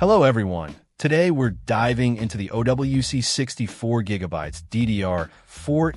Hello everyone. Today we're diving into the OWC 64GB DDR4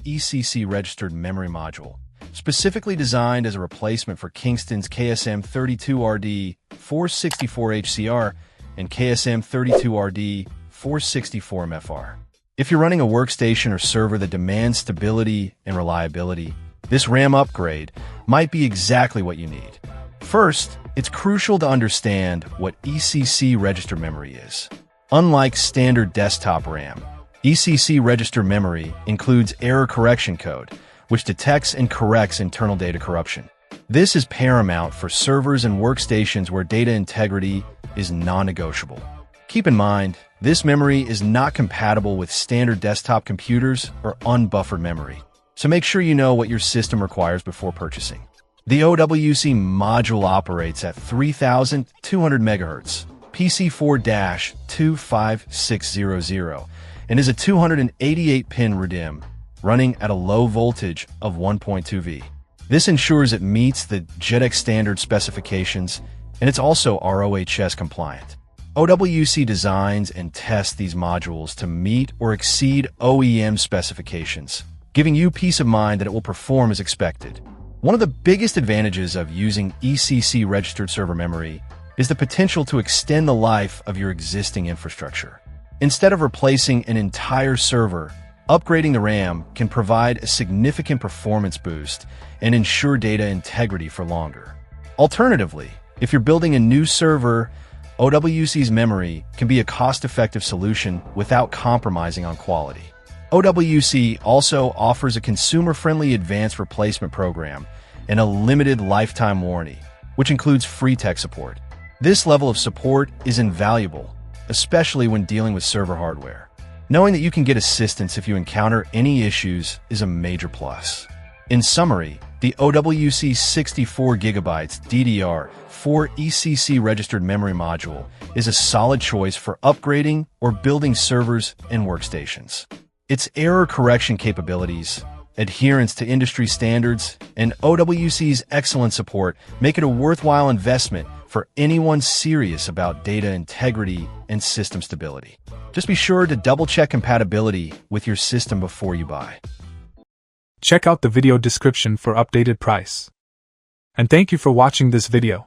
ECC registered memory module, specifically designed as a replacement for Kingston's KSM 32RD 464HCR and KSM 32RD 464MFR. If you're running a workstation or server that demands stability and reliability, this RAM upgrade might be exactly what you need. First, it's crucial to understand what ECC register memory is. Unlike standard desktop RAM, ECC register memory includes error correction code, which detects and corrects internal data corruption. This is paramount for servers and workstations where data integrity is non-negotiable. Keep in mind, this memory is not compatible with standard desktop computers or unbuffered memory, so make sure you know what your system requires before purchasing. The OWC module operates at 3200MHz, PC4-25600, and is a 288-pin RDIMM running at a low voltage of 1.2V. This ensures it meets the JEDEC standard specifications, and it's also RoHS compliant. OWC designs and tests these modules to meet or exceed OEM specifications, giving you peace of mind that it will perform as expected. One of the biggest advantages of using ECC registered server memory is the potential to extend the life of your existing infrastructure. Instead of replacing an entire server, upgrading the RAM can provide a significant performance boost and ensure data integrity for longer. Alternatively, if you're building a new server, OWC's memory can be a cost-effective solution without compromising on quality. OWC also offers a consumer-friendly advanced replacement program and a limited lifetime warranty, which includes free tech support. This level of support is invaluable, especially when dealing with server hardware. Knowing that you can get assistance if you encounter any issues is a major plus. In summary, the OWC 64GB DDR4 ECC registered memory module is a solid choice for upgrading or building servers and workstations. Its error correction capabilities, adherence to industry standards, and OWC's excellent support make it a worthwhile investment for anyone serious about data integrity and system stability. Just be sure to double-check compatibility with your system before you buy. Check out the video description for updated price. And thank you for watching this video.